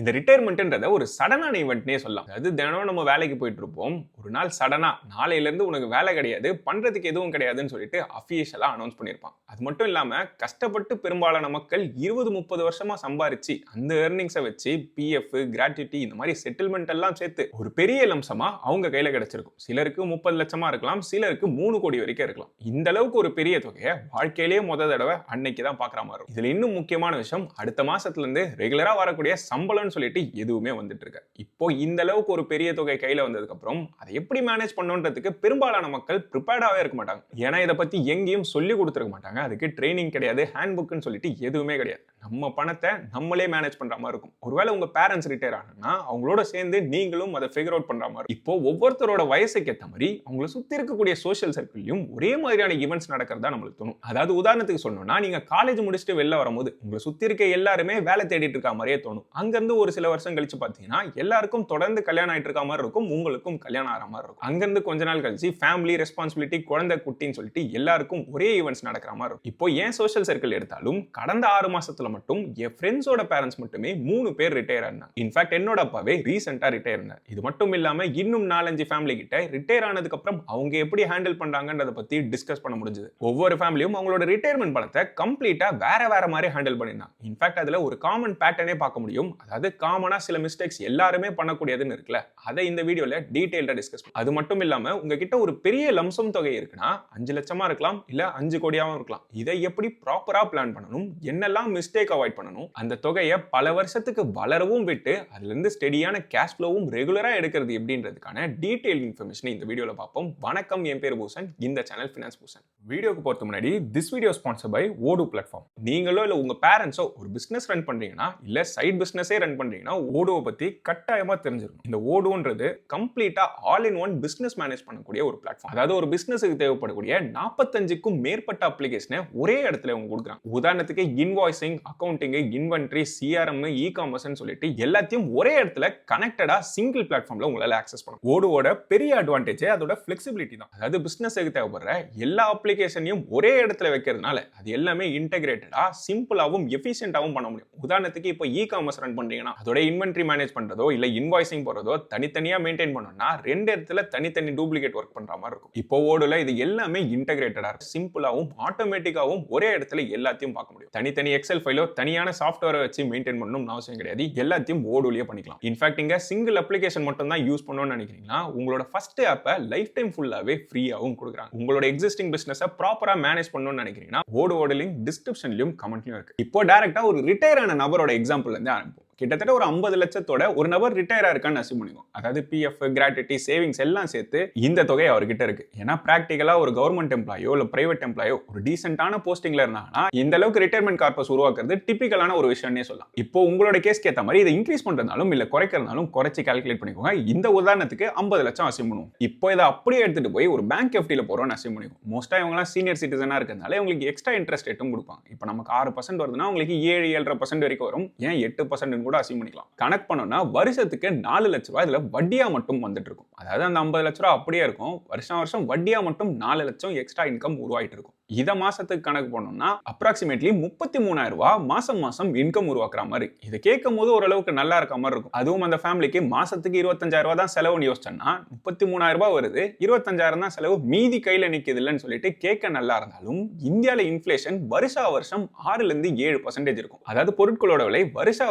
இந்த ரிட்டையர்மெண்ட்ன்றத ஒரு சடனான ஈவெண்ட்னே சொல்லலாம். அது தினம் நம்ம வேலைக்கு போயிட்டு இருப்போம். ஒரு நாள் சடனா நாளையில இருந்து உனக்கு வேலை கிடையாது, பண்றதுக்கு எதுவும் கிடையாதுன்னு சொல்லிட்டு அபிஷியலா அனௌன்ஸ் பண்ணிருப்பான். அது மட்டும் இல்லாம கஷ்டப்பட்டு பெரும்பாலான மக்கள் 20-30 வருஷமா சம்பாரிச்சு அந்த ஏர்னிங்ஸை வச்சு பிஎஃப், கிராட்யுட்டி இந்த மாதிரி செட்டில்மெண்ட் எல்லாம் சேர்த்து ஒரு பெரிய லம்சமா அவங்க கையில கிடைச்சிருக்கும். சிலருக்கு 30 லட்சமா இருக்கலாம், சிலருக்கு 3 கோடி வரைக்கும் இருக்கலாம். இந்த அளவுக்கு ஒரு பெரிய தொகையை வாழ்க்கையிலேயே தடவை அன்னைக்கு தான் பாக்குற மாதிரி இருக்கும். இதுல இன்னும் முக்கியமான விஷயம், அடுத்த மாசத்துல இருந்து ரெகுலரா வரக்கூடிய சம்பளம் சொல்லிட்டு எதுவுமே வந்துட்டு இருக்கு. இப்போ இந்த அளவுக்கு ஒரு பெரிய தொகை கையில வந்ததுக்கு அப்புறம் அதை எப்படி மேனேஜ் பண்ணணும்ன்றதுக்கு பெரும்பாலான மக்கள் ப்ரிப்பேர்டாவே இருக்க மாட்டாங்க. ஏன்னா இதை பத்தி எங்கேயும் சொல்லி கொடுத்துருக்க மாட்டாங்க. அதுக்கு ட்ரைனிங் கிடையாது, ஹேண்ட் புக்னு சொல்லிட்டு எதுவுமே கிடையாது. நம்ம பணத்தை நம்மளே மேனேஜ் பண்ற மாதிரி இருக்கும். ஒருவேளை உங்க பேரண்ட்ஸ் ரிட்டையர் ஆனா அவங்களோட சேர்ந்து நீங்களும் அதை ஃபிகர் அவுட் பண்ற மாதிரி. இப்போ ஒவ்வொருத்தரோட வயசுக்கு ஏற்ற மாதிரி அவங்களை சுத்தி இருக்கக்கூடிய சோஷியல் சர்க்கிள்லயும் ஒரே மாதிரியான ஈவெண்ட்ஸ் நடக்கிறதா நம்மளுக்கு தோணும். அதாவது உதாரணத்துக்கு சொல்லணும்னா, நீங்க காலேஜ் முடிச்சுட்டு வெளில வரும்போது உங்களை சுத்தி இருக்க எல்லாருமே வேலை தேடிட்டு இருக்க மாதிரியே தோணும். அங்கிருந்து ஒரு சில வருஷம் கழிச்சு பாத்தீங்கன்னா எல்லாருக்கும் தொடர்ந்து கல்யாணம் ஆயிட்டு இருக்க மாதிரி இருக்கும், உங்களுக்கும் கல்யாணம் ஆகிற மாதிரி இருக்கும். அங்கிருந்து கொஞ்ச நாள் கழிச்சு ஃபேமிலி ரெஸ்பான்சிபிலிட்டி, குழந்தை குட்டின்னு சொல்லிட்டு எல்லாருக்கும் ஒரே ஈவெண்ட்ஸ் நடக்கிற மாதிரி இருக்கும். இப்போ ஏன் சோஷியல் சர்க்கிள் எடுத்தாலும் கடந்த 6 மாசத்துல மட்டும் என் ஃப்ரெண்ட்ஸோட பேரண்ட்ஸ் மட்டுமே 3 பேர் ரிட்டையர் ஆனாங்க. இன்ஃபேக்ட் என்னோட அப்பாவே ரீசெண்டா ரிட்டையர் ஆனார். இது மட்டும் இல்லாம இன்னும் 4-5 ஃபேமிலி கிட்ட ரிட்டையர் ஆனதுக்கு அப்புறம் அவங்க எப்படி ஹேண்டில் பண்றாங்கன்றத பத்தி டிஸ்கஸ் பண்ண முடிஞ்சது. ஒவ்வொரு ஃபேமிலியும் அவங்களோட ரிட்டையர்மெண்ட் பணத்தை கம்ப்ளீட்டா வேற மாதிரி ஹேண்டில் பண்ணிருந்தாங்க. இன்ஃபேக்ட் அதுல ஒரு காமன் பேட்டர்னே பார்க்க முடியும். அதாவது காமனா சில மிஸ்டேக்ஸ் எல்லாருமே பண்ணக்கூடியதுன்னு இருக்குல்ல, அதை இந்த வீடியோல டீடைல்டா டிஸ்கஸ் பண்ணலாம். அது மட்டும் இல்லாம உங்ககிட்ட ஒரு பெரிய லம்சம் தொகை இருக்குன்னா 5 லட்சமா இருக்கலாம், இல்ல 5 கோடியாவும் இருக்கலாம். இதை எப்படி ப்ராப்பரா பிளான் பண்ணணும், என்னெல்லாம் மிஸ்டேக் அவாய்ட் பண்ணணும், அந்த தொகையை பல வருஷத்துக்கு வளரவும் விட்டு அதுல இருந்து ஸ்டெடியான கேஷ் ஃப்ளோவும் ரெகுலரா எடுக்கிறது எப்படின்றதுக்கான டீடைல் இன்ஃபர்மேஷன் இந்த வீடியோல பார்ப்போம். வணக்கம், என் பேர் பூசன். இந்த சேனல் ஃபினான்ஸ் பூசன். வீடியோக்கு போறதுக்கு முன்னாடி திஸ் வீடியோ ஸ்பான்சர் பை ஓடு பிளாட்ஃபார்ம். நீங்களோ இல்ல உங்க பேரண்ட்ஸோ ஒரு பிசினஸ் ரன் பண்றீங்கன்னா, இல்ல சைட் பிசினஸே ரன் பண்றீங்கன்னா ஓடுவை பத்தி கட்டாயமா தெரிஞ்சிருக்கும். இந்த ஓடுன்றது கம்ப்ளீட்டா all in one business manage பண்ணக்கூடிய ஒரு பிளாட்ஃபார்ம். அதாவது ஒரு பிசினஸுக்கு தேவைப்படக்கூடிய 45க்கும் மேற்பட்ட அப்ளிகேஷனை ஒரே இடத்துல அவங்க கொடுக்குறாங்க. உதாரணத்துக்கு இன்வாய்சிங், அக்கவுண்டிங், இன்வென்ட்ரி, சிஆர்எம், இ காமர்ஸ்னு சொல்லிட்டு எல்லாத்தையும் ஒரே இடத்துல கனெக்டடா சிங்கிள் பிளாட்ஃபார்ம்ல உங்களால ஆக்சஸ் பண்ணலாம். ஓடுவோட பெரிய அட்வான்டேஜ் அதோட ஃபிளெக்சிபிலிட்டி தான். அதாவது பிசினஸ்க்கு தேவைப்படுற எல்லா அப்ளிகேஷனையும் ஒரே இடத்துல வைக்கிறதுனால அது எல்லாமே இன்டெகிரேட்டடா, சிம்பிளாவும் எஃபிஷியன்ட்டாவும் பண்ண முடியும். உதாரணத்துக்கு இப்போ இ காமர்ஸ் ரன் பண்றீங்கன்னா அதோட இன்வென்ட்ரி மேனேஜ் பண்றதோ இல்ல இன்வாய்சிங் போறதோ தனித்தனியா மெயின்டைன் பண்ணணும்னா 2 இடத்துல தனித்தனி டூப்ளிகேட் ஒர்க் பண்ற மாதிரி இருக்கும். இப்போ ஓடுல இது எல்லாமே இன்டெகிரேட்டடா, சிம்பிளாவும் ஆட்டோமேட்டிக்காவும் ஒரே இடத்துல எல்லாத்தையும் பார்க்க முடியும். தனித்தனி எக்ஸல் ஃபைலோ தனியான சாஃப்ட்வேரை வச்சு மெயின்டைன் பண்ணணும்னு அவசியம் கிடையாது. எல்லாத்தையும் ஓடுலயே பண்ணிக்கலாம். இன்ஃபேக்ட் இங்க சிங்கிள் அப்ளிகேஷன் மட்டும் தான் யூஸ் பண்ணணும்னு நினைக்கிறீங்கன்னா உங்களோட ஃபர்ஸ்ட் ஆப்பை லைஃப் டைம் ஃபுல்லாவே ஃப்ரீயாவும் கொடுக்குறாங்க. உங்களோட எக்ஸிஸ்டிங் பிசினஸை ப்ராப்பரா மேனேஜ் பண்ணணும்னு நினைக்கிறீங்கன்னா ஓடு லிங்க் டிஸ்கிரிப்ஷன்லயும் கமெண்ட்லயும் இருக்கு. இப்போ டைரக்டா ஒரு ரிட்டையர் ஆன நபரோட எக்ஸாம்பிள் இருந்து ஆரம்பிப்போம். கிட்டத்தட்ட ஒரு 50 லட்சத்தோட ஒரு நபர் ரிட்டையர் இருக்கான்னு அசியூம் பண்ணிக்கும். அதாவது பிஎஃப், கிராட்யுட்டி, சேவிங்ஸ் எல்லாம் சேர்த்து இந்த தொகை அவர்கிட்ட இருக்கு. ஏன்னா பிராக்டிகலா ஒரு கவர்மெண்ட் எம்ப்ளாயோ இல்ல பிரைவேட் எம்ப்ளாயோ ஒரு டீசென்டான போஸ்டிங்ல இருந்தாங்கன்னா இந்த அளவுக்கு ரிட்டையர்மெண்ட் கார்பஸ் உருவாக்குறது டிபிக்கலான ஒரு விஷயம்னே சொல்லலாம். இப்போ உங்களோட கேஸ்க்கு ஏற்ற மாதிரி இதை இன்க்ரீஸ் பண்றதாலும் இல்ல குறைக்கிறதாலும் குறைச்சி கால்குலேட் பண்ணிக்கோங்க. இந்த உதாரணத்துக்கு 50 லட்சம் அசியூம் பண்ணுவோம். இப்போ இதை அப்படியே எடுத்துட்டு போய் ஒரு பேங்க் எஃப்டில போறோம்னு அசியூம் பண்ணிக்கும். மோஸ்டா இவங்க சீனியர் சிட்டிசனா இருக்கிறதுனால உங்களுக்கு எக்ஸ்ட்ரா இன்ட்ரெஸ்ட் ரேட்டும் கொடுப்பாங்க. இப்போ நமக்கு 6% வருதுன்னா உங்களுக்கு 7-7.5% வரைக்கும் வரும். ஏன் 8% கூட அசியூம் பண்ணிக்கலாம். கனெக்ட் பண்ணோம்னா வருஷத்துக்கு 4 லட்ச ரூபாய் இதுல வட்டியா மட்டும் வந்துட்டு இருக்கும். அதாவது அந்த 50 லட்ச ரூபாய் அப்படியே இருக்கும். வருஷம் வட்டியா மட்டும் 4 லட்சம் எக்ஸ்ட்ரா இன்கம் உருவாயிட்டு இருக்கும். இத மாசத்துக்கு கணக்கு பண்ணோம்னா அப்ராக்சிமேட்லி 33,000 ரூபாய் மாசம் இன்கம் உருவாக்குற மாதிரி. இதை கேட்கும் போது ஓரளவுக்கு நல்லா இருக்க மாதிரி இருக்கும். அதுவும் அந்த ஃபேமிலிக்கு மாசத்துக்கு 25,000 ரூபாய் தான் செலவுன்னு யோசிச்சோம்னா 33,000 ரூபாய் வருது, 25,000 தான் செலவு, மீதி கையில நிக்குது இல்லைன்னு சொல்லிட்டு கேட்க நல்லா இருந்தாலும் இந்தியால இன்ஃபிளேஷன் வருஷம் 6-7% இருக்கும். அதாவது பொருட்களோட விலை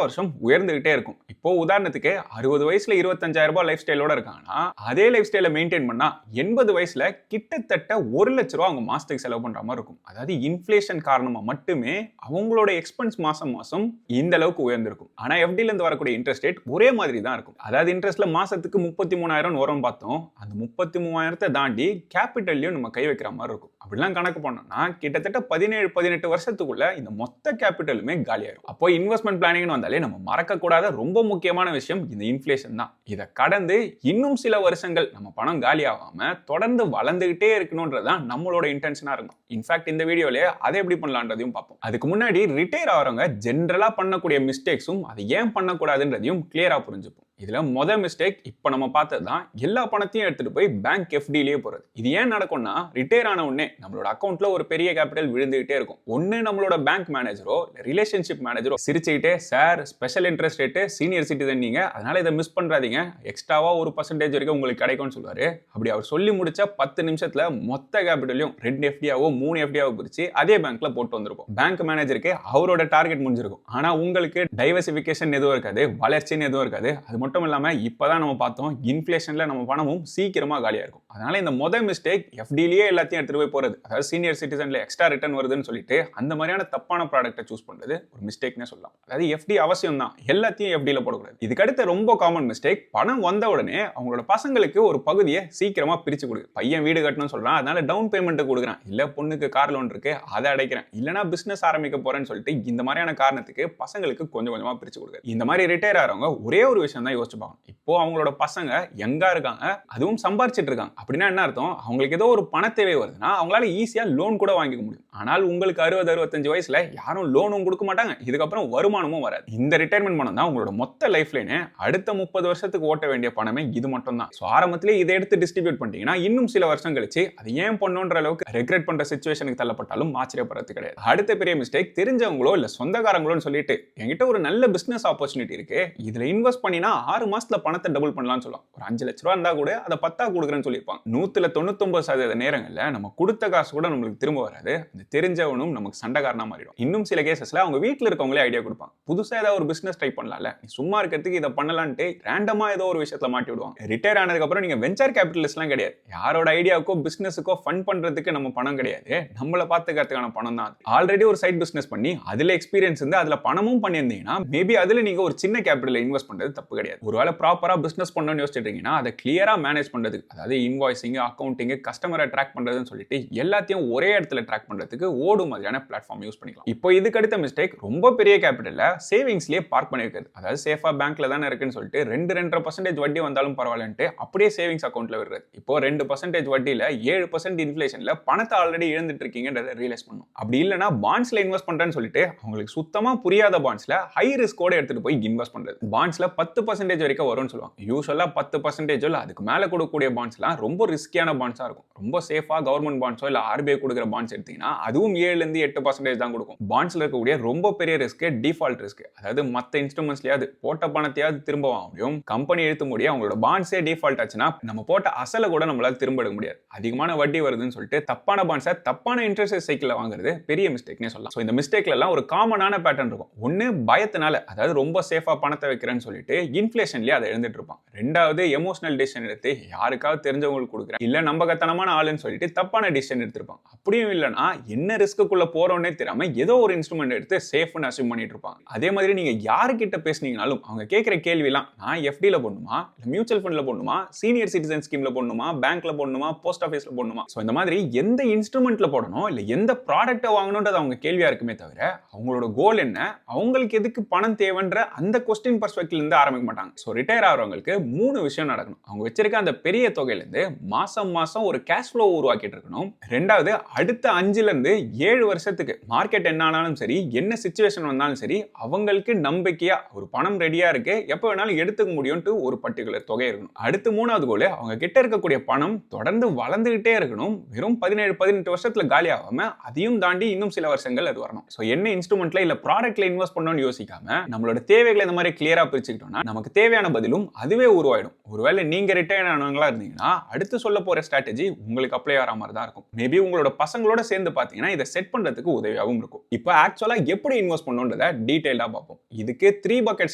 வருஷம் உயர்ந்துகிட்டே இருக்கும். இப்போ உதாரணத்துக்கு 60 வயசுல 25,000 ரூபாய் லைஃப் ஸ்டைலோட இருக்காங்கன்னா அதே லைஃப் ஸ்டைலை மெயின்டைன் பண்ணா 80 வயசுல கிட்டத்தட்ட 1 லட்ச ரூபாய் அவங்க மாசத்துக்கு செலவு பண்ற மாதிரி இருக்கும். அதாவது இன்ஃபிளேஷன் காரணமா மட்டுமே அவங்களோட எக்ஸ்பென்ஸ் மாசம் இந்த அளவுக்கு உயர்ந்திருக்கும். ஆனா எஃப்டில இருந்து வரக்கூடிய இன்ட்ரெஸ்ட் ரேட் ஒரே மாதிரி தான் இருக்கும். அதாவது இன்ட்ரெஸ்ட்ல மாசத்துக்கு 33,000 வரும் பார்த்தோம். அந்த 33,000 தாண்டி கேபிட்டல்லையும் நம்ம கை வைக்கிற மாதிரி இருக்கும். அப்படிலாம் கணக்கு பண்ணோம்னா கிட்டத்தட்ட 17-18 வருஷத்துக்குள்ள இந்த மொத்த கேபிட்டலுமே காலியாயிரும். அப்போ இன்வெஸ்ட்மெண்ட் பிளானிங்னு வந்தாலே நம்ம மறக்க கூடாத ரொம்ப முக்கியமான விஷயம் இந்த இன்ஃபிளேஷன் தான். இதை கடந்து இன்னும் சில வருஷங்கள் நம்ம பணம் காலியாகாம தொடர்ந்து வளர்ந்துகிட்டே இருக்கணும்ன்றதுதான் நம்மளோட இன்டென்ஷனா இருக்கும். இன்ஃபேக்ட் இந்த வீடியோல அதை எப்படி பண்ணலான்றதையும் பார்ப்போம். அதுக்கு முன்னாடி ரிட்டையர் ஆகிறவங்க ஜென்ரலா பண்ணக்கூடிய மிஸ்டேக்ஸும் அதை ஏன் பண்ணக்கூடாதுன்றதையும் கிளியரா புரிஞ்சுப்போம். இதுல மொத மிஸ்டேக் இப்ப நம்ம பார்த்தது தான் எல்லா பணத்தையும் எடுத்துட்டு போய் பேங்க் எஃப்டிலேயே போறது. இது ஏன் நடக்கும்னா ரிட்டையர் ஆன உடனே நம்மளோட அக்கௌண்ட்ல ஒரு பெரிய கேபிட்டல் விழுந்துகிட்டே இருக்கும். ஒன்னு நம்மளோட பேங்க் மேனேஜரோ ரிலேஷன்ஷிப் மேனேஜரோ சிரிச்சுக்கிட்டே sir special interest rate senior citizen நீங்க அதனால இதை மிஸ் பண்றாதீங்க எக்ஸ்ட்ராவா 1% வரைக்கும் உங்களுக்கு கிடைக்கும்னு சொல்லுவாரு. அப்படி அவர் சொல்லி முடிச்ச 10 நிமிஷத்துல மொத்த கேபிட்டலையும் 2 எஃப்டியாவோ 3 எஃப்டியாவோ பிரிச்சு அதே பேங்க்ல போட்டு வந்திருக்கும். பேங்க் மேனேஜருக்கு அவரோட டார்கெட் முடிஞ்சிருக்கும். ஆனா உங்களுக்கு டைவர்சிபிகேஷன் எதுவும் இருக்காது, வளர்ச்சின்னு எதுவும் இருக்காது. அது மட்டும் இல்லாம இப்பதான் நம்ம பார்த்தோம் இன்ஃபிளேஷன்ல நம்ம பணமும் சீக்கிரமா காலியா இருக்கும். அதனால இந்த முதல் மிஸ்டேக் எஃப்டிலேயே எல்லாத்தையும் எடுத்துட்டு போய் போறது, அதாவது சீனியர் சிட்டிசன்ல எக்ஸ்ட்ரா ரிட்டர்ன் வருதுன்னு சொல்லிட்டு அந்த மாதிரியான தப்பான ப்ராடக்ட்டை சூஸ் பண்றது ஒரு மிஸ்டேக்னே சொல்லலாம். அதாவது எஃப்டி அவசியம் தான், எல்லாத்தையும் எஃப்டில போடக்கூடாது. இதுக்கு அடுத்த ரொம்ப காமன் மிஸ்டேக் பணம் வந்த உடனே அவங்களோட பசங்களுக்கு ஒரு பகுதியை சீக்கிரமா பிரிச்சு கொடுக்கு. பையன் வீடு கட்டணும்னு சொல்றான், அதனால டவுன் பேமெண்ட் கொடுக்குறான், இல்ல பொண்ணுக்கு கார் லோன் இருக்கு அதை அடைக்கிறேன், இல்லனா பிசினஸ் ஆரம்பிக்க போறேன்னு சொல்லிட்டு இந்த மாதிரியான காரணத்துக்கு பசங்களுக்கு கொஞ்சம் கொஞ்சமா பிரிச்சு கொடுக்குறது. இந்த மாதிரி ரிட்டையர் ஆறவங்க ஒரே ஒரு விஷயம் தான் யோசிச்சுப்பாங்க, இப்போ அவங்களோட பசங்க யங்கா இருக்காங்க, அதுவும் சம்பாரிச்சிட்டு இருக்காங்க. அப்படின்னா என்ன அர்த்தம், அவங்களுக்கு ஏதோ ஒரு பண தேவை வருதுன்னா அவங்களால ஈஸியா லோன் கூட வாங்கிக்க முடியும். ஆனால் உங்களுக்கு 60-65 வயசுல யாரும் லோனும் கொடுக்க மாட்டாங்க, இதுக்கப்புறம் வருமானமும் வராது. இந்த ரிட்டையர்மெண்ட் பணம் தான் உங்களோட மொத்த லைஃப்லயே அடுத்த 30 வருஷத்துக்கு ஓட்ட வேண்டிய பணமே இது மட்டும் தான். ஆரம்பத்திலே இதை எடுத்து டிஸ்ட்ரிபியூட் பண்ணிட்டீங்கன்னா இன்னும் சில வருஷம் கழிச்சு அது ஏன் பண்ணுன்ற அளவுக்கு ரெக்ரெட் பண்ற சிச்சுவேஷனுக்கு தள்ளப்பட்டாலும் ஆச்சரியப்படுறது கிடையாது. அடுத்த பெரிய மிஸ்டேக், தெரிஞ்சவங்களோ இல்ல சொந்தக்காரங்களோன்னு சொல்லிட்டு என்கிட்ட ஒரு நல்ல பிசினஸ் ஆப்பர்ச்சுனிட்டி இருக்கு, இதுல இன்வெஸ்ட் பண்ணினா 6 மாசத்துல பணத்தை டபுள் பண்ணலாம்னு சொல்லலாம். ஒரு 5 லட்ச ரூபா இருந்தா கூட அதை 10 கொடுக்குறேன்னு சொல்லியிருப்பாங்க. 199% நேரங்கள்ல நம்ம கொடுத்த காசு கூட நம்மளுக்கு திரும்ப வராது, அந்த தெரிஞ்சவனும் நமக்கு சண்டைக்காரனா மாறிடும். இன்னும் சில கேசஸ்ல அவங்க வீட்டுல இருக்கவங்களே ஐடியா கொடுப்பாங்க, புதுசா ஏதாவது ஒரு பிசினஸ் ட்ரை பண்ணலாம்ல, நீ சும்மா இருக்கிறதுக்கு இதை பண்ணலான்ட்டு ரேண்டமா ஏதோ ஒரு விஷயத்துல மாட்டி விடுவாங்க. ரிட்டையர் ஆனதுக்கு அப்புறம் நீங்க வெஞ்சர் கேபிட்டலிஸ்ட்லாம் கிடையாது, யாரோட ஐடியாவுக்கோ பிசினஸுக்கோ ஃபண்ட் பண்றதுக்கு நம்ம பணம் கிடையாது, நம்மளை பார்த்துக்கிறதுக்கான பணம் தான். ஆல்ரெடி ஒரு சைட் பிசினஸ் பண்ணி அதுல எக்ஸ்பீரியன்ஸ் இருந்து அதுல பணமும் பண்ணியிருந்தீங்கன்னா மேபி அதுல நீங்க ஒரு சின்ன கேபிட்டல் இன்வெஸ்ட் பண்றது தப்பு கிடையாது. ஒருவேளை ப்ராப்பரா பிசினஸ் பண்ணணும்னு யோசிச்சிட்டீங்கன்னா அதை கிளியரா மேனேஜ் பண்றதுக்கு, அதாவது இன்வாய்சிங், அக்கவுண்டிங், கஸ்டமரை ட்ராக் பண்றதுன்னு சொல்லிட்டு எல்லாத்தையும் ஒரே இடத்துல ட்ராக் பண்றதுக்கு ஓடும் மாதிரியான பிளாட்ஃபார்ம் யூஸ் பண்ணிக்கலாம். இப்போ இதுக்கு அடுத்த மிஸ்டேக், ரொம்ப பெரிய கேபிட்டல்ல சேவிங்ஸ்லயே பார்க் பண்ணிருக்காது, அதாவது சேஃபா பேங்க்ல தானே இருக்குன்னு சொல்லிட்டு 2-2.5% வட்டி வந்தாலும் பரவாயில்லன்ட்டு அப்படியே சேவிங்ஸ் அக்கௌண்ட்ல விடுறது. இப்போ 2% வட்டியில 7% இன்ஃபிளேஷன்ல பணத்தை ஆல்ரெடி இழந்துட்டு இருக்கீங்கன்றதை ரியலைஸ் பண்ணும். அப்படி இல்லைன்னா பாண்ட்ஸ்ல இன்வெஸ்ட் பண்றேன்னு சொல்லிட்டு அவங்களுக்கு சுத்தமா புரியாத பாண்ட்ஸ்ல ஹை ரிஸ்கோட எடுத்துட்டு போய் இன்வெஸ்ட் பண்றது. பாண்ட்ஸ்ல 10% வரைக்கும் வரும்னு சொல்லுவாங்க. யூசுவலா 10% இல்ல அதுக்கு மேல கொடுக்கக்கூடிய பாண்ட்ஸ்லாம் ரொம்ப ரிஸ்கியான பாண்ட்ஸா இருக்கும். ரொம்ப சேஃபா கவர்மெண்ட் பாண்ட்ஸோ இல்ல ஆர்பிஐ கொடுக்குற பாண்ட்ஸ் எடுத்தீங்கன்னா அதுவும் 7-8% தான் கொடுக்கும். பாண்ட்ஸ்ல இருக்கக்கூடிய ரொம்ப பெரிய ரிஸ்க் டிஃபால்ட் ரிஸ்க், அதாவது மத்த இன்ஸ்ட்ருமெண்ட்ஸ்லயாவது போட்ட பணத்தையாவது திரும்ப வாங்க முடியும், கம்பெனி எடுத்து முடிய அவங்களோட பாண்ட்ஸே டிஃபால்ட் ஆச்சுன்னா நம்ம போட்ட அசலை கூட நம்மளால திரும்ப எடுக்க முடியாது, அதிகமான வட்டி வருதுன்னு சொல்லிட்டு தப்பான பாண்ட்ஸை தப்பான இன்ட்ரெஸ்ட் சைக்கிள்ல வாங்குறது பெரிய மிஸ்டேக்னே சொல்லலாம். இந்த மிஸ்டேக்ல எல்லாம் ஒரு காமனான பேட்டர்ன் இருக்கும். ஒன்னு பயத்தினால, அதாவது ரொம்ப சேஃபா பணத்தை வைக்கிறேன்னு சொல்லிட்டு இன்ஃபிளேஷன்லயே அதை எழுந்துட்டு இருப்பாங்க. ரெண்டாவது எமோஷனல் டிசிஷன் எடுத்து யாருக்காவது தெரிஞ்சவங்களுக்கு கொடுக்குறேன் இல்ல நம்பகத்தனமான ஆளுன்னு சொல்லிட்டு தப்பான டிசிஷன் எடுத்திருப்பாங்க. அப்படியும் இல்லைன்னா என்ன ரிஸ்க்குள்ள போறோன்னே தெரியாம ஏதோ ஒரு இன்ஸ்ட்ருமெண்ட் எடுத்து சேஃப்னு அசியூம் பண்ணிட்டு இருப்பாங்க. அதே மாதிரி நீங்க யாருக்கிட்ட பேசுனீங்கனாலும் அவங்க கேட்கிற கேள்விலாம் நான் எஃப்டில போடணுமா, இல்ல மியூச்சுவல் ஃபண்ட்ல போடணுமா, சீனியர் சிட்டிசன் ஸ்கீம்ல போடணுமா, பேங்க்ல போடணுமா, போஸ்ட் ஆஃபீஸ்ல போடணுமா, சோ இந்த மாதிரி எந்த இன்ஸ்ட்ருமெண்ட்ல போடணும் இல்ல எந்த ப்ராடக்ட்டை வாங்கணும்ன்றது அவங்க கேள்வியா இருக்குமே தவிர அவங்களோட கோல் என்ன, அவங்களுக்கு எதுக்கு பணம் தேவைன்ற அந்த கொஸ்டின் பர்ஸ்பெக்டிவ்ல இருந்து ஆரம்பிக்க மாட்டாங்க. சோ ரிட்டையர் ஆகிறவங்களுக்கு 3 விஷயம் நடக்கணும். அவங்க வச்சிருக்க அந்த பெரிய தொகையில இருந்து மாசம் மாசம் ஒரு கேஷ் ஃப்ளோ உருவாக்கிட்டு இருக்கணும். ரெண்டாவது, அடுத்த 5 இருந்து 7 வருஷத்துக்கு மார்க்கெட் என்ன ஆனாலும் சரி, என்ன சிச்சுவேஷன் வந்தாலும் சரி, அவங்களுக்கு நம்பிக்கையா ஒரு பணம் ரெடியா இருக்கு, எப்ப வேணாலும் எடுத்துக்க முடியும்ட்டு ஒரு பர்டிகுலர் தொகை இருக்கணும். அடுத்து 3வது கோல், அவங்க கிட்ட இருக்கக்கூடிய பணம் தொடர்ந்து வளர்ந்துகிட்டே இருக்கணும். வெறும் 17-18 வருஷத்துல காலி ஆகாம அதையும் தாண்டி இன்னும் சில வருஷங்கள் அது வரணும். சோ என்ன இன்ஸ்ட்ருமெண்ட்ல இல்ல ப்ராடக்ட்ல இன்வெஸ்ட் பண்ணணும்னு யோசிக்காம நம்மளோட தேவைகளை இந்த மாதிரி கிளியரா பிரிச்சுக்கிட்டோம்னா நமக்கு தேவையான பதிலும் அதுவே உருவாயிடும். ஒருவேளை நீங்க ரிட்டையர் ஆனவங்களா இருந்தீங்கன்னா அடுத்து சொல்ல போற ஸ்ட்ராட்டஜி உங்களுக்கு அப்ளை ஆகிற மாதிரி தான் இருக்கும். மேபி உங்களோட பசங்களோட சேர்ந்து பாத்தீங்கன்னா இதை செட் பண்றதுக்கு உதவியாகவும் இருக்கும். இப்போ ஆக்சுவலா எப்படி இன்வெஸ்ட் பண்ணணும்ன்றத டீடைலா பார்ப்போம். இதுக்கு 3 பக்கெட்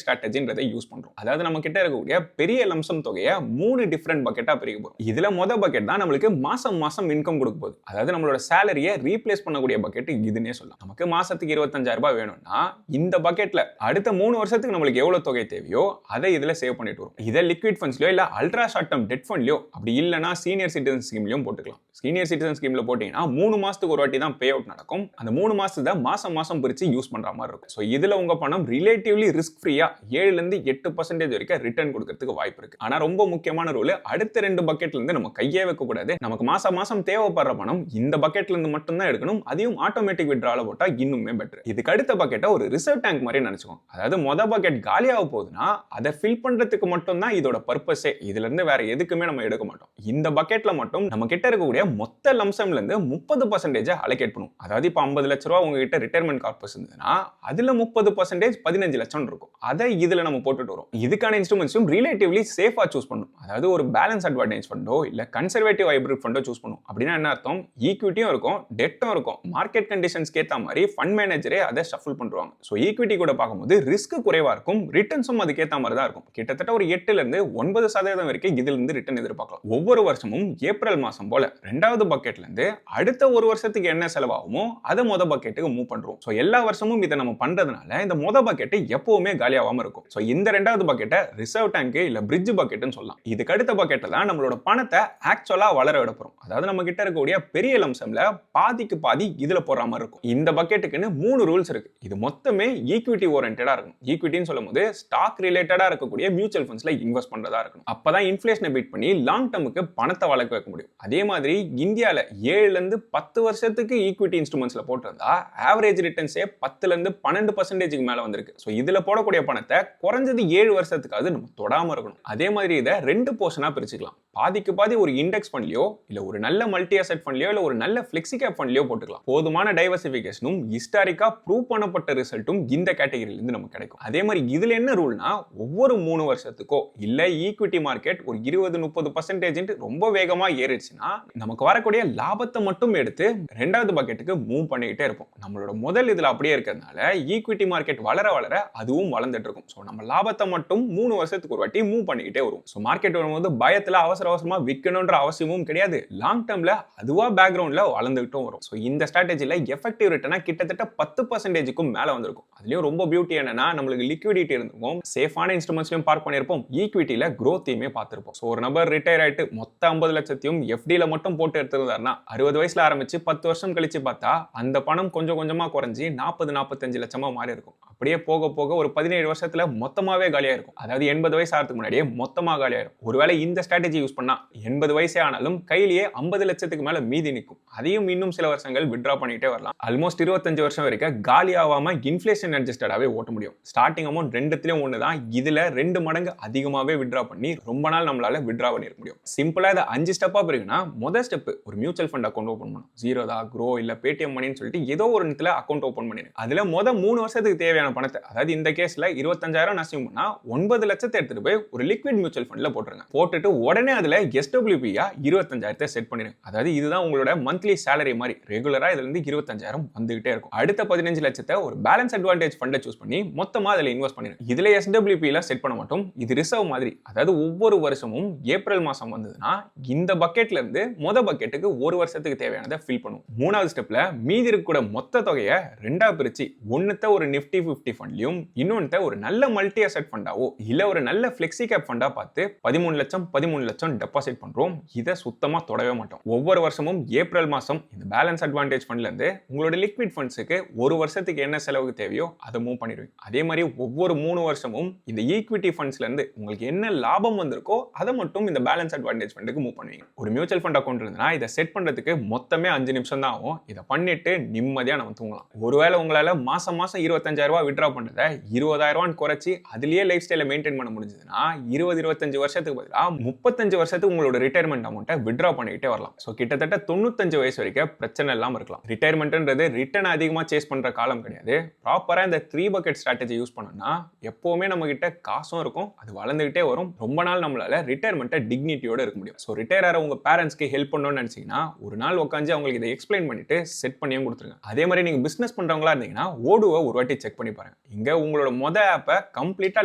ஸ்ட்ராட்டஜின்றதை யூஸ் பண்றோம். அதாவது நம்ம கிட்ட இருக்கக்கூடிய பெரிய லம்சம் தொகையை 3 டிஃபரெண்ட் பக்கெட்டா பிரிக்க போறோம். இதுல மொத பக்கெட் தான் நம்மளுக்கு மாசம் மாசம் இன்கம் கொடுக்க போகுது. அதாவது நம்மளோட சேலரியை ரீப்ளேஸ் பண்ணக்கூடிய பக்கெட் இதுன்னே சொல்லலாம். நமக்கு மாசத்துக்கு 25,000 ரூபாய் வேணும்னா இந்த பக்கெட்ல அடுத்த 3 வருஷத்துக்கு நம்மளுக்கு எவ்வளவு தொகை தேவையோ அதை இதுல சேவ் பண்ணிட்டு வரும். இதை லிக்விட் ஃபண்ட்ஸ்லயோ இல்ல அல்ட்ரா ஷார்ட் டர்ம் டெட் ஃபண்ட்லயோ அப்படி இல்லனா சீனியர் சிட்டிசன் ஸ்கீம்லயும் போட்டுக்கலாம். சீனியர் சிட்டிசன் ஸ்கீம்ல போட்டீங்கன்னா 3 மாசத்துக்கு ஒரு வாட்டி தான் பே அவுட் நடக்கும். அந்த 3 மாசத்தை மாசம் மாசம் பிரிச்சு யூஸ் பண்ற மாதிரி இருக்கும். சோ இதுல உங்க பணம் ரிலேட்டிவ்லி ரிஸ்க் ஃப்ரீயா 7-8% வரைக்கும் ரிட்டர்ன் கொடுக்கிறதுக்கு வாய்ப்பு இருக்கு. ஆனா ரொம்ப முக்கியமான ரூல், அடுத்த 2 பக்கெட்ல இருந்து நம்ம கையே வைக்க கூடாது. நமக்கு மாசம் மாசம் தேவைப்படுற பணம் இந்த பக்கெட்ல இருந்து மட்டும் தான் எடுக்கணும். அதையும் ஆட்டோமேட்டிக் வித்ட்ரால போட்டா இன்னுமே பெட்டர். இதுக்கு அடுத்த பக்கெட்டை ஒரு ரிசர்வ் டேங்க் மாதிரி நினைச்சுக்கோங்க. அதாவது மொத பக்கெட் காலியாக போகுதுன்னா அதை அதை ஃபில் பண்றதுக்கு மட்டும் தான் இதோட பர்பஸே. இதுல இருந்து வேற எதுக்குமே நம்ம எடுக்க மாட்டோம். இந்த பக்கெட்ல மட்டும் நம்ம கிட்ட இருக்கக்கூடிய மொத்த லம்சம்ல இருந்து 30% அலோகேட் பண்ணுவோம். அதாவது இப்போ 50 லட்ச ரூபா உங்ககிட்ட ரிட்டையர்மெண்ட் கார்பஸ் இருந்ததுன்னா அதுல 30% 15 லட்சம் இருக்கும். அதை இதுல நம்ம போட்டுட்டு வரோம். இதுக்கான இன்ஸ்ட்ருமெண்ட்ஸும் ரிலேட்டிவ்லி சேஃபா சூஸ் பண்ணணும். அதாவது ஒரு பேலன்ஸ் அட்வான்டேஜ் ஃபண்டோ இல்ல கன்சர்வேட்டிவ் ஹைபிரிட் ஃபண்டோ சூஸ் பண்ணும். அப்படின்னா என்ன அர்த்தம்? ஈக்விட்டியும் இருக்கும், டெட்டும் இருக்கும். மார்க்கெட் கண்டிஷன்ஸ்க்கு ஏற்ற மாதிரி ஃபண்ட் மேனேஜரே அதை ஷஃபிள் பண்ணுவாங்க. ஸோ ஈக்விட்டி கூட பார்க்கும்போது ரிஸ்க் குறைவா இருக்கும், ரிட்டர்ன்ஸும் அதுக்கேற்ற மாதிரி தான் இருக்கும். கிட்டத்தட்ட ஒரு 8 இருந்து 9% வரைக்கும் இதுல இருந்து ரிட்டர்ன் எதிர்பார்க்கலாம். ஒவ்வொரு வருஷமும் ஏப்ரல் மாசம் போல ரெண்டாவது பக்கெட்ல இருந்து அடுத்த ஒரு வருஷத்துக்கு என்ன செலவாகுமோ அதை மொத பக்கெட்டுக்கு மூவ் பண்றோம். ஸோ எல்லா வருஷமும் இதை நம்ம பண்றதுனால இந்த மொத பக்கெட் எப்பவுமே காலியாகாம இருக்கும். ஸோ இந்த ரெண்டாவது பக்கெட்டை ரிசர்வ் டேங்க் இல்ல பிரிட்ஜ் பக்கெட்னு சொல்லலாம். இதுக்கு அடுத்த பக்கெட்ல தான் நம்மளோட பணத்தை ஆக்சுவலா வளர விட போறோம். அதாவது நம்ம கிட்ட இருக்கக்கூடிய பெரிய லம்சம்ல பாதிக்கு பாதி இதுல போற மாதிரி இருக்கும். இந்த பக்கெட்டுக்குன்னு 3 ரூல்ஸ் இருக்கு. இது மொத்தமே ஈக்விட்டி ஓரியன்டா இருக்கும். ஈக்விட்டின்னு சொல்லும்போது ஸ்டாக் ரிலேட்டடா இருக்கக்கூடிய மியூச்சுவல் ஃபண்ட்ஸ்ல இன்வெஸ்ட் பண்றதா இருக்கணும். அப்பதான் இன்ஃப்ளேஷனை பீட் பண்ணி லாங் டர்முக்கு பணத்தை வளர்க்க வைக்க முடியும். அதே மாதிரி இந்தியால 7 இருந்து 10 வருஷத்துக்கு ஈக்விட்டி இன்ஸ்ட்ருமெண்ட்ஸ்ல போட்டிருந்தா ஆவரேஜ் ரிட்டர்ன்ஸே 10 இருந்து 12% மேல வந்திருக்கு. ஸோ இதுல போடக்கூடிய பணத்தை குறைஞ்சது 7 வருஷத்துக்காவது நம்ம தொடாம இருக்கணும். அதே மாதிரி இதை 2 போர்ஷனா பிரிச்சுக்கலாம். பாதிக்கு பாதி ஒரு இண்டெக்ஸ் ஃபண்ட்லயோ இல்ல ஒரு நல்ல மல்டி அசெட் ஃபண்ட்லயோ இல்ல ஒரு நல்ல ஃபிளெக்ஸி கேப் ஃபண்ட்லயோ போட்டுக்கலாம். போதுமான டைவர்சிஃபிகேஷனும் ஹிஸ்டாரிக்கா ப்ரூவ் பண்ணப்பட்ட ரிசல்ட்டும் இந்த கேட்டகரியில இருந்து நமக்கு கிடைக்கும். அதே மாதிரி இதுல என்ன ரூல்னா ஒவ்வொரு 3 வருஷத்துக்கோ இல்ல ஈக்விட்டி மார்க்கெட் ஒரு 20-30% ரொம்ப வேகமா ஏறிடுச்சுன்னா நமக்கு வரக்கூடிய லாபத்தை மட்டும் எடுத்து ரெண்டாவது பக்கெட்டுக்கு மூவ் பண்ணிக்கிட்டே இருப்போம். நம்மளோட முதல் இதுல அப்படியே இருக்கிறதுனால ஈக்விட்டி மார்க்கெட் வளர வளர அதுவும் வளர்ந்துட்டு இருக்கும். ஸோ நம்ம லாபத்தை மட்டும் 3 வருஷத்துக்கு ஒரு வாட்டி மூவ் பண்ணிக்கிட்டே வரும். ஸோ மார்க்கெட் வரும்போது பயத்துல அவசரமா விற்கணும்ன்ற அவசியமும் கிடையாது. லாங் டர்ம்ல அதுவா பேக்ரவுண்ட்ல வளர்ந்துகிட்டும் வரும். ஸோ இந்த ஸ்ட்ராட்டஜில எஃபெக்டிவ் ரிட்டர்னா கிட்டத்தட்ட 10%க்கும் மேல வந்திருக்கும். அதுலயும் ரொம்ப பியூட்டி என்னன்னா நம்மளுக்கு லிக்விடிட்டி இருந்திருக்கும், சேஃபான இன்ஸ்ட்ருமெண்ட்ஸ்லயும் பார்க் பண்ணிருப்போம், ஈக்விட்டில growth-யுமே பார்த்திருப்போம். ஸோ ஒரு நபர் ரிட்டையர் ஆயிட்டு மொத்த 50 லட்சத்தையும் எஃப்டில மட்டும் போட்டு எடுத்திருந்தாருன்னா 60 வயசுல ஆரம்பிச்சு 10 வருஷம் கழிச்சு பார்த்தா அந்த பணம் கொஞ்சம் கொஞ்சமா குறைஞ்சி 40-45 லட்சமா மாறி இருக்கும். அப்படியே போக போக ஒரு 17 வருஷத்துல மொத்தமாவே காலியா இருக்கும். அதாவது 80 வயசு ஆகிறதுக்கு முன்னாடியே மொத்தமா காலியாயிரும். ஒருவேளை இந்த ஸ்ட்ராட்டஜி யூஸ் பண்ணா 80 வயசே ஆனாலும் கையிலேயே 50 லட்சத்துக்கு மேல மீதி நிற்கும். அதையும் இன்னும் சில வருஷங்கள் வித்ட்ரா பண்ணிட்டே வரலாம். ஆல்மோஸ்ட் 25 வருஷம் வரைக்கும் காலி ஆகாம இன்ஃப்ளேஷன் அட்ஜஸ்டடாவே ஓட்ட முடியும். ஸ்டார்டிங் அமௌண்ட் ரெண்டுத்திலயும் ஒண்ணுதான். இதுல 2 மடங்கு அதிகமாவே வித்ட்ரா பண்ணி ரொம்ப நாள் நம்மளால வித்ட்ரா பண்ணிருக்க முடியும். சிம்பிளா இதை 5 ஸ்டெப்பா பிரிக்குன்னா முதல் ஸ்டெப் ஒரு மியூச்சுவல் ஃபண்ட் அக்கௌண்ட் ஓபன் பண்ணணும். ஜீரோதா, க்ரோ இல்ல பேடிஎம் மணின்னு சொல்லிட்டு ஏதோ ஒரு இடத்துல அக்கௌண்ட் ஓபன் பண்ணிருங்க. அதுல 3 வருஷத்துக்கு தேவையான பணத்தை, அதாவது இந்த கேஸ்ல 25,000 அசியூம் பண்ணா 9 லட்சத்தை எடுத்துட்டு போய் ஒரு லிக்விட் மியூச்சுவல் ஃபண்ட்ல போட்டுருங்க. போட்டுட்டு உடனே அதுல SWP-யா 25,000 செட் பண்ணிருங்க. அதாவது இதுதான் உங்களோட மந்த்லி சேலரி மாதிரி ரெகுலரா இதுல இருந்து 25,000 வந்துகிட்டே இருக்கும். அடுத்த 15 லட்சத்தை ஒரு பேலன்ஸ் அட்வான்டேஜ் ஃபண்டை சூஸ் பண்ணி மொத்தமா அதுல இன்வெஸ்ட் பண்ணிருங்க. இதுல SWP-ல செட் பண்ண மாட்டோம். இது ரிசர்வ் மாதிரி. அதாவது ஒவ்வொரு வருஷமும் ஏப்ரல் மாசம் வந்ததுன்னா இந்த பக்கெட்ல இருந்து மொத பக்கெட்டுக்கு ஒரு வருஷத்துக்கு தேவையானதை ஃபில் பண்ணுவோம். 3வது ஸ்டெப்ல மீதி இருக்கக்கூட மொத்த தொகையை 2ஆ பிரிச்சு ஒன்னுத்த ஒரு நிஃப்டி 50 ஃபண்ட்லயும் இன்னொன்னு ஒரு நல்ல மல்டி அசெட் ஃபண்டாவோ இல்ல ஒரு நல்ல ஃபிளெக்ஸி கேப் ஃபண்டா பார்த்து 13 லட்சம் டெபாசிட் பண்றோம். இதை சுத்தமா தொடவே மாட்டோம். ஒவ்வொரு வருஷமும் ஏப்ரல் மாசம் இந்த பேலன்ஸ் அட்வான்டேஜ் ஃபண்ட்ல இருந்து உங்களோட லிக்விட் ஃபண்ட்ஸுக்கு ஒரு வருஷத்துக்கு என்ன செலவுக்கு தேவையோ அதை மூவ் பண்ணிடுவீங்க. அதே மாதிரி ஒவ்வொரு 3 வருஷமும் இந்த ஈக்விட்டி ஃபண்ட்ஸ்ல இருந்து உங்களுக்கு என்ன லாபம் வந்திருக்கோ அதை மட்டும் இந்த பேலன்ஸ் அட்வான்டேஜ் ஃபண்டுக்கு மூவ் பண்ணுவீங்க. ஒரு மியூச்சுவல் ஃபண்ட் அக்கௌண்ட் இருந்தா இதை செட் பண்றதுக்கு மொத்தமே 5 நிமிஷம் தான் ஆகும். இதை பண்ணிட்டு நிம்மதியா நம்ம தூங்கலாம். ஒருவேளை உங்களால மாசம் 25,000 ரூபாய் வித்ட்ரா பண்றதை 20,000 குறைச்சி அதுலயே லைஃப் ஸ்டைலை மெயின்டைன் பண்ண முடிஞ்சதுன்னா 20-25 வருஷத்துக்கு பதிலா 35 வருஷத்துக்கு உங்களோட ரிட்டையர்மெண்ட் அமௌண்ட்டை வித்ட்ரா பண்ணிக்கிட்டே வரலாம். ஸோ கிட்டத்தட்ட 95 வயசு வரைக்கும் பிரச்சனை இல்லாம இருக்கலாம். ரிட்டையர்மெண்ட்ன்றது ரிட்டர்ன் அதிகமா சேஸ் பண்ற காலம் கிடையாது. ப்ராப்பரா இந்த 3 பக்கெட் ஸ்ட்ராட்டஜி யூஸ் பண்ணோம்னா எப்பவுமே நம்ம கிட்ட காசும் இருக்கும், அது வளர்ந்துகிட்டே வரும். ரொம்ப நாள் நம்மளால ரிட்டையர்மெண்ட்டை டிக்னிட்டியோட இருக்க முடியும். ஸோ ரிட்டையர் ஆகிற உங்க பேரண்ட்ஸ்க்கு ஹெல்ப் பண்ணணும்னு நினைச்சீங்கன்னா ஒரு நாள் உட்காந்து அவங்களுக்கு இதை எக்ஸ்பிளைன் பண்ணிட்டு செட் பண்ணியும் கொடுத்துருங்க. அதே மாதிரி நீங்க பிசினஸ் பண்றவங்களா இருந்தீங்கன்னா ஓடுவை ஒரு வாட்டி செக் பண்ணி பாருங்க. இங்க உங்களோட ஆப்பை கம்ப்ளீட்டா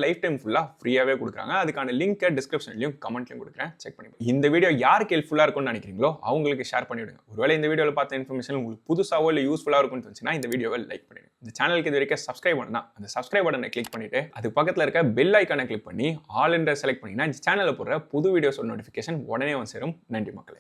லைஃப் டைம் ஃபுல்லா ஃப்ரீயாவே கொடுக்குறாங்க. அதுக்கான லிங்க் டிஸ்கிரிப்ஷன்லயும் கமெண்ட்லயும் கொடுக்குறேன், செக் பண்ணி. இந்த வீடியோ யாருக்கு ஹெல்ப்ஃபுல்லா இருக்கும்னு நினைக்கிறீங்களோ அவங்களுக்கு ஷேர் பண்ணிவிடுங்க. ஒருவேளை இந்த வீடியோவில் பார்த்த இன்ஃபர்மேஷன் உங்களுக்கு புதுசாவோ இல்லை யூஸ்ஃபுல்லா இருக்கும்னு தோணுச்சுன்னா இந்த வீடியோவை லைக் பண்ணிடுங்க. இந்த சேனலுக்கு இது வரைக்கும் சப்ஸ்கிரைப் பண்ணா அந்த சப்ஸ்கிரைப் பட்டனை கிளிக் பண்ணிட்டு அது பக்கத்தில் இருக்க பெல் ஐக்கானை கிளிக் பண்ணி ஆல் என்ற செலக்ட் பண்ணீங்கன்னா இந்த சேனலில் போடுற புது வீடியோஸோட நோட்டிஃபிகேஷன் உடனே வந்து சேரும். நன்றி மக்களே.